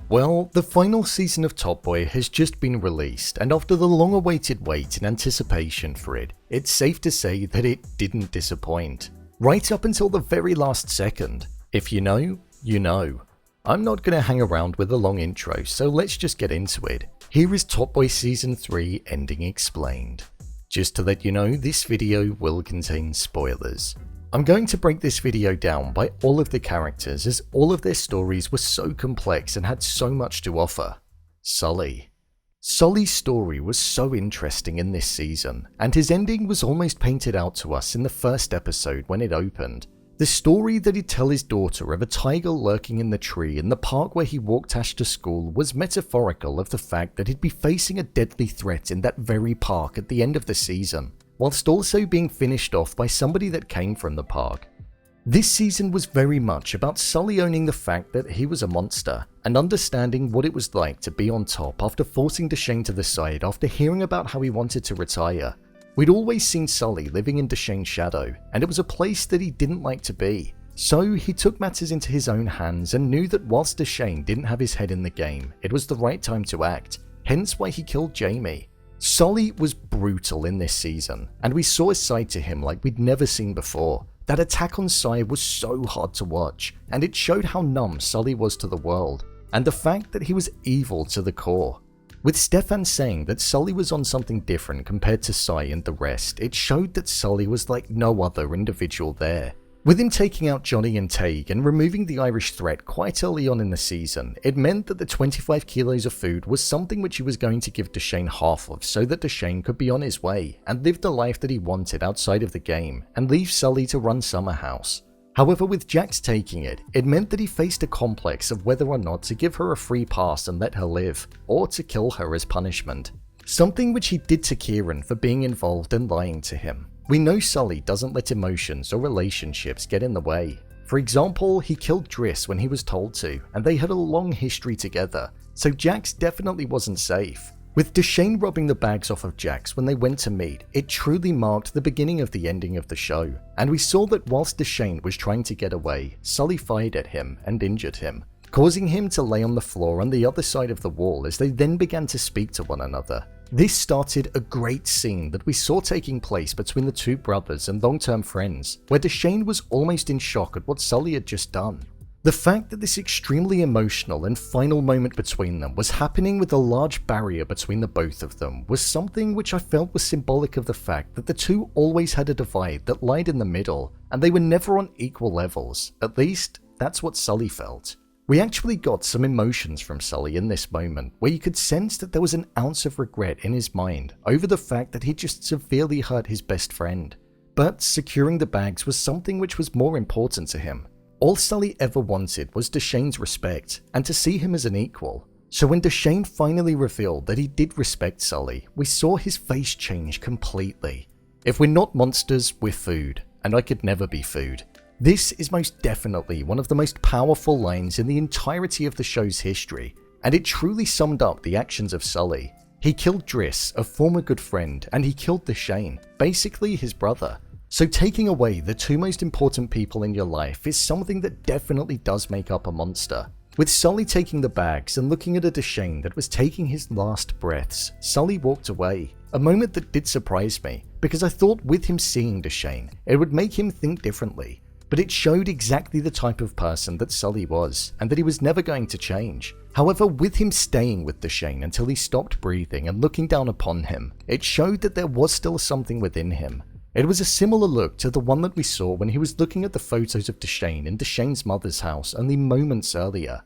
Well, the final season of Top Boy has just been released, and after the long-awaited wait and anticipation for it, it's safe to say that it didn't disappoint. Right up until the very last second. If you know, you know. I'm not going to hang around with a long intro, so let's just get into it. Here is Top Boy Season 3 Ending Explained. Just to let you know, this video will contain spoilers. I'm going to break this video down by all of the characters as all of their stories were so complex and had so much to offer. Sully. Sully's story was so interesting in this season, and his ending was almost painted out to us in the first episode when it opened. The story that he'd tell his daughter of a tiger lurking in the tree in the park where he walked Ash to school was metaphorical of the fact that he'd be facing a deadly threat in that very park at the end of the season, whilst also being finished off by somebody that came from the park. This season was very much about Sully owning the fact that he was a monster, and understanding what it was like to be on top after forcing Dushane to the side after hearing about how he wanted to retire. We'd always seen Sully living in Dushane's shadow, and it was a place that he didn't like to be. So he took matters into his own hands and knew that whilst Dushane didn't have his head in the game, it was the right time to act, hence why he killed Jamie. Sully was brutal in this season, and we saw a side to him like we'd never seen before. That attack on Sai was so hard to watch, and it showed how numb Sully was to the world, and the fact that he was evil to the core. With Stefan saying that Sully was on something different compared to Sai and the rest, it showed that Sully was like no other individual there. With him taking out Jonny and Taig and removing the Irish threat quite early on in the season, it meant that the 25 kilos of food was something which he was going to give Dushane half of so that Dushane could be on his way and live the life that he wanted outside of the game and leave Sully to run Summer House. However, with Jax taking it, it meant that he faced a complex of whether or not to give her a free pass and let her live, or to kill her as punishment. Something which he did to Kieran for being involved and lying to him. We know Sully doesn't let emotions or relationships get in the way. For example, he killed Driss when he was told to, and they had a long history together, so Jax definitely wasn't safe. With Dushane robbing the bags off of Jax when they went to meet, it truly marked the beginning of the ending of the show, and we saw that whilst Dushane was trying to get away, Sully fired at him and injured him, causing him to lay on the floor on the other side of the wall as they then began to speak to one another. This started a great scene that we saw taking place between the two brothers and long-term friends, where Dushane was almost in shock at what Sully had just done. The fact that this extremely emotional and final moment between them was happening with a large barrier between the both of them was something which I felt was symbolic of the fact that the two always had a divide that lied in the middle, and they were never on equal levels. At least, that's what Sully felt. We actually got some emotions from Sully in this moment, where you could sense that there was an ounce of regret in his mind over the fact that he just severely hurt his best friend. But securing the bags was something which was more important to him. All Sully ever wanted was Dushane's respect, and to see him as an equal. So when Dushane finally revealed that he did respect Sully, we saw his face change completely. If we're not monsters, we're food, and I could never be food. This is most definitely one of the most powerful lines in the entirety of the show's history, and it truly summed up the actions of Sully. He killed Driss, a former good friend, and he killed Dushane, basically his brother. So taking away the two most important people in your life is something that definitely does make up a monster. With Sully taking the bags and looking at a Dushane that was taking his last breaths, Sully walked away. A moment that did surprise me, because I thought with him seeing Dushane, it would make him think differently. But it showed exactly the type of person that Sully was, and that he was never going to change. However, with him staying with Dushane until he stopped breathing and looking down upon him, it showed that there was still something within him. It was a similar look to the one that we saw when he was looking at the photos of Dushane in Dushane's mother's house only moments earlier.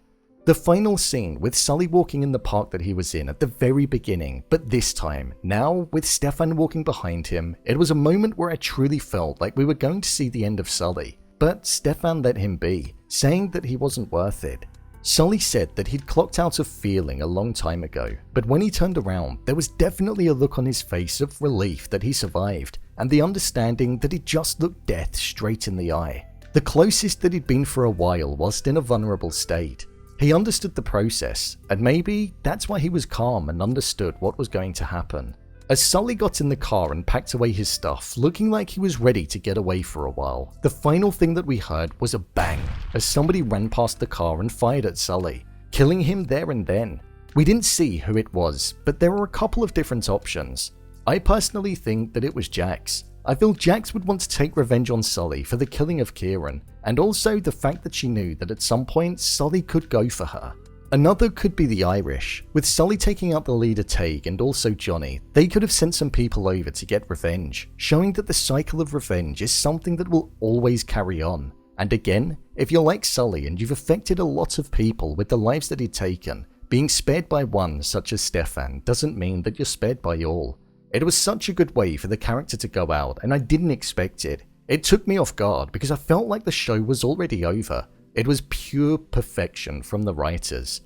The final scene with Sully walking in the park that he was in at the very beginning, but this time, now with Stefan walking behind him, it was a moment where I truly felt like we were going to see the end of Sully. But Stefan let him be, saying that he wasn't worth it. Sully said that he'd clocked out of feeling a long time ago, but when he turned around, there was definitely a look on his face of relief that he survived, and the understanding that he'd just looked death straight in the eye. The closest that he'd been for a while whilst in a vulnerable state. He understood the process, and maybe that's why he was calm and understood what was going to happen. As Sully got in the car and packed away his stuff, looking like he was ready to get away for a while, the final thing that we heard was a bang as somebody ran past the car and fired at Sully. killing him there and then. We didn't see who it was, but there were a couple of different options. I personally think that it was Jax. I feel Jax would want to take revenge on Sully for the killing of Kieran, and also the fact that she knew that at some point Sully could go for her. Another could be the Irish. With Sully taking out the leader Tague and also Jonny, they could have sent some people over to get revenge, showing that the cycle of revenge is something that will always carry on. And again, if you're like Sully and you've affected a lot of people with the lives that he'd taken, being spared by one such as Stefan doesn't mean that you're spared by all. It was such a good way for the character to go out, and I didn't expect it. It took me off guard because I felt like the show was already over. It was pure perfection from the writers.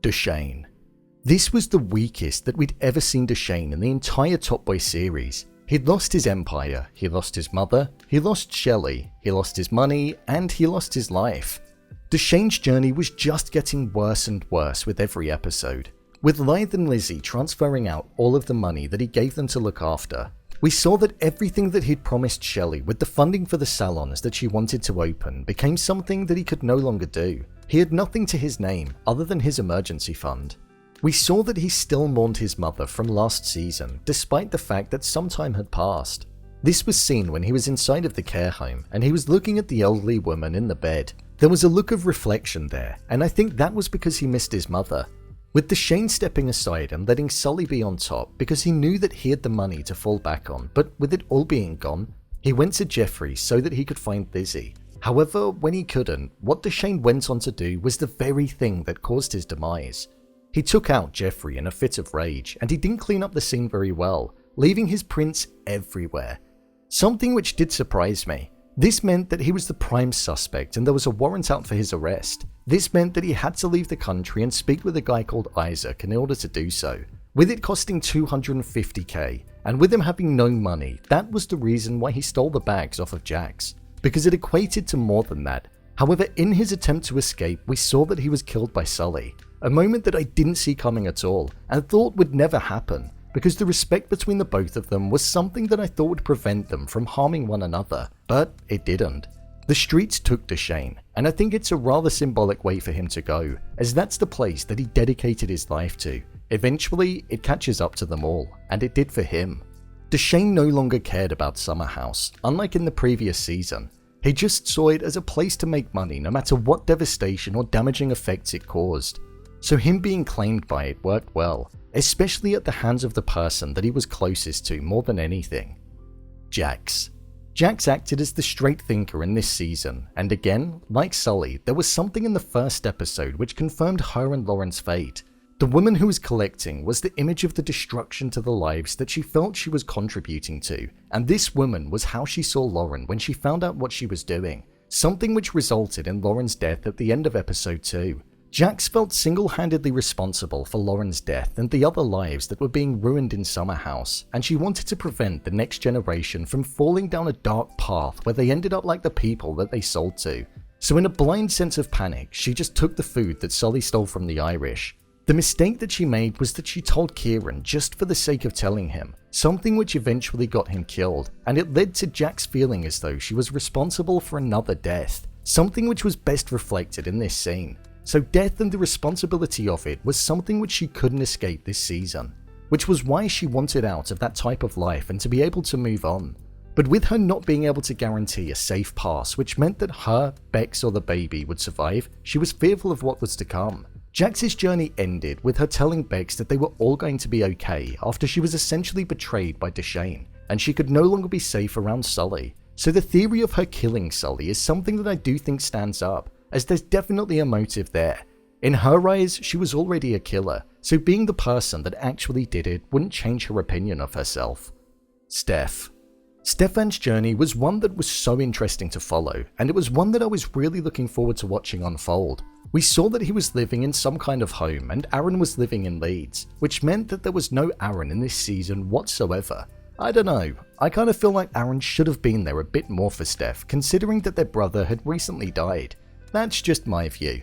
Dushane. This was the weakest that we'd ever seen Dushane in the entire Top Boy series. He'd lost his empire, he lost his mother, he lost Shelley, he lost his money, and he lost his life. Dushane's journey was just getting worse and worse with every episode. With Lythe and Lizzie transferring out all of the money that he gave them to look after, we saw that everything that he'd promised Shelley with the funding for the salons that she wanted to open became something that he could no longer do. He had nothing to his name other than his emergency fund. We saw that he still mourned his mother from last season, despite the fact that some time had passed. This was seen when he was inside of the care home and he was looking at the elderly woman in the bed. There was a look of reflection there, and I think that was because he missed his mother. With Dushane stepping aside and letting Sully be on top because he knew that he had the money to fall back on, but with it all being gone, he went to Jeffrey so that he could find Lizzie. However, when he couldn't, what Dushane went on to do was the very thing that caused his demise. He took out Jeffrey in a fit of rage, and he didn't clean up the scene very well, leaving his prints everywhere. Something which did surprise me. This meant that he was the prime suspect and there was a warrant out for his arrest. This meant that he had to leave the country and speak with a guy called Isaac in order to do so. With it costing $250k, and with him having no money, that was the reason why he stole the bags off of Jax, because it equated to more than that. However, in his attempt to escape, we saw that he was killed by Sully, a moment that I didn't see coming at all, and thought would never happen, because the respect between the both of them was something that I thought would prevent them from harming one another, but it didn't. The streets took Dushane, and I think it's a rather symbolic way for him to go, as that's the place that he dedicated his life to. Eventually, it catches up to them all, and it did for him. Dushane no longer cared about Summer House, unlike in the previous season. He just saw it as a place to make money no matter what devastation or damaging effects it caused. So him being claimed by it worked well, especially at the hands of the person that he was closest to more than anything. Jax. Jax acted as the straight thinker in this season, and again, like Sully, there was something in the first episode which confirmed her and Lauren's fate. The woman who was collecting was the image of the destruction to the lives that she felt she was contributing to, and this woman was how she saw Lauren when she found out what she was doing, something which resulted in Lauren's death at the end of episode 2. Jax felt single-handedly responsible for Lauren's death and the other lives that were being ruined in Summer House, and she wanted to prevent the next generation from falling down a dark path where they ended up like the people that they sold to. So in a blind sense of panic, she just took the food that Sully stole from the Irish. The mistake that she made was that she told Kieran just for the sake of telling him, something which eventually got him killed, and it led to Jax feeling as though she was responsible for another death, something which was best reflected in this scene. So death and the responsibility of it was something which she couldn't escape this season, which was why she wanted out of that type of life and to be able to move on. But with her not being able to guarantee a safe pass, which meant that her, Becks or the baby would survive, she was fearful of what was to come. Jax's journey ended with her telling Becks that they were all going to be okay after she was essentially betrayed by Dushane, and she could no longer be safe around Sully. So the theory of her killing Sully is something that I do think stands up, as there's definitely a motive there. In her eyes, she was already a killer, so being the person that actually did it wouldn't change her opinion of herself. Stefan's journey was one that was so interesting to follow, and it was one that I was really looking forward to watching unfold. We saw that he was living in some kind of home and Aaron was living in Leeds, which meant that there was no Aaron in this season whatsoever. I don't know, I kind of feel like Aaron should have been there a bit more for Steph, considering that their brother had recently died. That's just my view.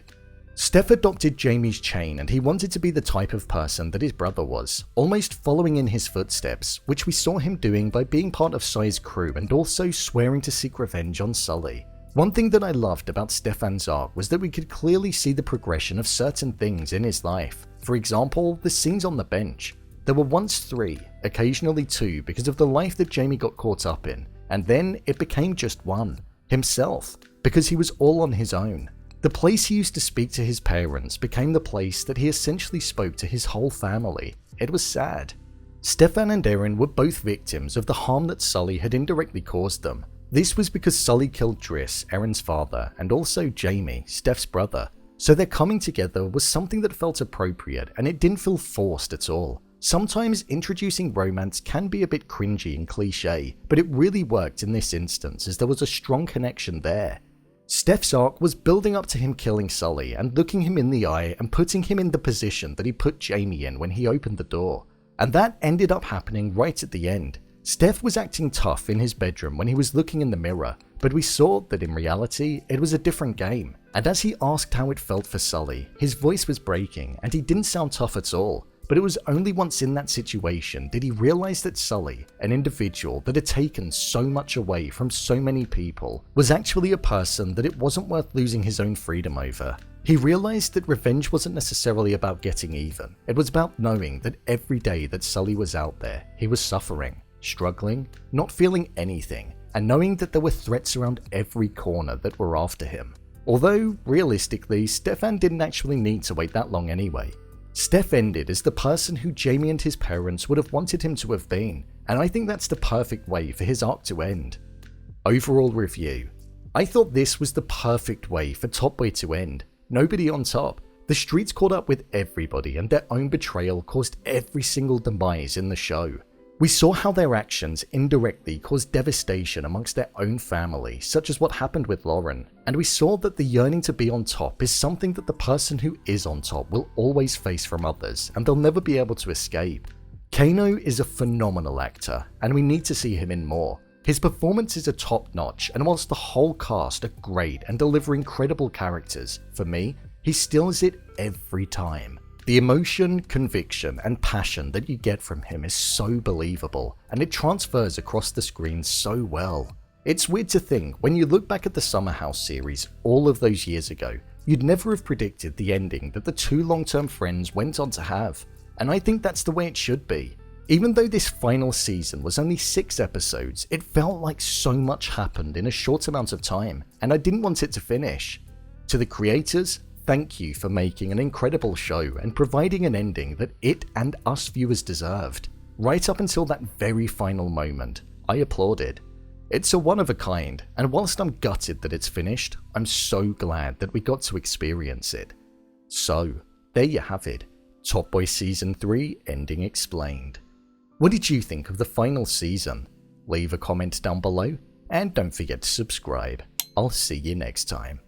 Steph adopted Jamie's chain and he wanted to be the type of person that his brother was, almost following in his footsteps, which we saw him doing by being part of Sai's crew and also swearing to seek revenge on Sully. One thing that I loved about Stefan's arc was that we could clearly see the progression of certain things in his life. For example, the scenes on the bench. There were once 3, occasionally 2 because of the life that Jamie got caught up in, and then it became just 1, himself, because he was all on his own. The place he used to speak to his parents became the place that he essentially spoke to his whole family. It was sad. Stefan and Erin were both victims of the harm that Sully had indirectly caused them. This was because Sully killed Driss, Erin's father, and also Jamie, Steph's brother. So their coming together was something that felt appropriate, and it didn't feel forced at all. Sometimes introducing romance can be a bit cringy and cliche, but it really worked in this instance as there was a strong connection there. Steph's arc was building up to him killing Sully and looking him in the eye and putting him in the position that he put Jamie in when he opened the door. And that ended up happening right at the end. Steph was acting tough in his bedroom when he was looking in the mirror, but we saw that in reality, it was a different game. And as he asked how it felt for Sully, his voice was breaking and he didn't sound tough at all. But it was only once in that situation did he realize that Sully, an individual that had taken so much away from so many people, was actually a person that it wasn't worth losing his own freedom over. He realized that revenge wasn't necessarily about getting even. It was about knowing that every day that Sully was out there, he was suffering, struggling, not feeling anything, and knowing that there were threats around every corner that were after him. Although, realistically, Stefan didn't actually need to wait that long anyway. Steph ended as the person who Jamie and his parents would have wanted him to have been, and I think that's the perfect way for his arc to end. Overall review. I thought this was the perfect way for Top Boy to end. Nobody on top. The streets caught up with everybody and their own betrayal caused every single demise in the show. We saw how their actions indirectly caused devastation amongst their own family, such as what happened with Lauren, and we saw that the yearning to be on top is something that the person who is on top will always face from others, and they'll never be able to escape. Kano is a phenomenal actor, and we need to see him in more. His performances are top-notch, and whilst the whole cast are great and deliver incredible characters, for me, he steals it every time. The emotion, conviction, and passion that you get from him is so believable, and it transfers across the screen so well. It's weird to think, when you look back at the Summer House series all of those years ago, you'd never have predicted the ending that the 2 long-term friends went on to have, and I think that's the way it should be. Even though this final season was only 6 episodes, it felt like so much happened in a short amount of time, and I didn't want it to finish. To the creators, thank you for making an incredible show and providing an ending that it and us viewers deserved. Right up until that very final moment, I applauded. It's a one of a kind, and whilst I'm gutted that it's finished, I'm so glad that we got to experience it. So, there you have it. Top Boy Season 3 ending explained. What did you think of the final season? Leave a comment down below, and don't forget to subscribe. I'll see you next time.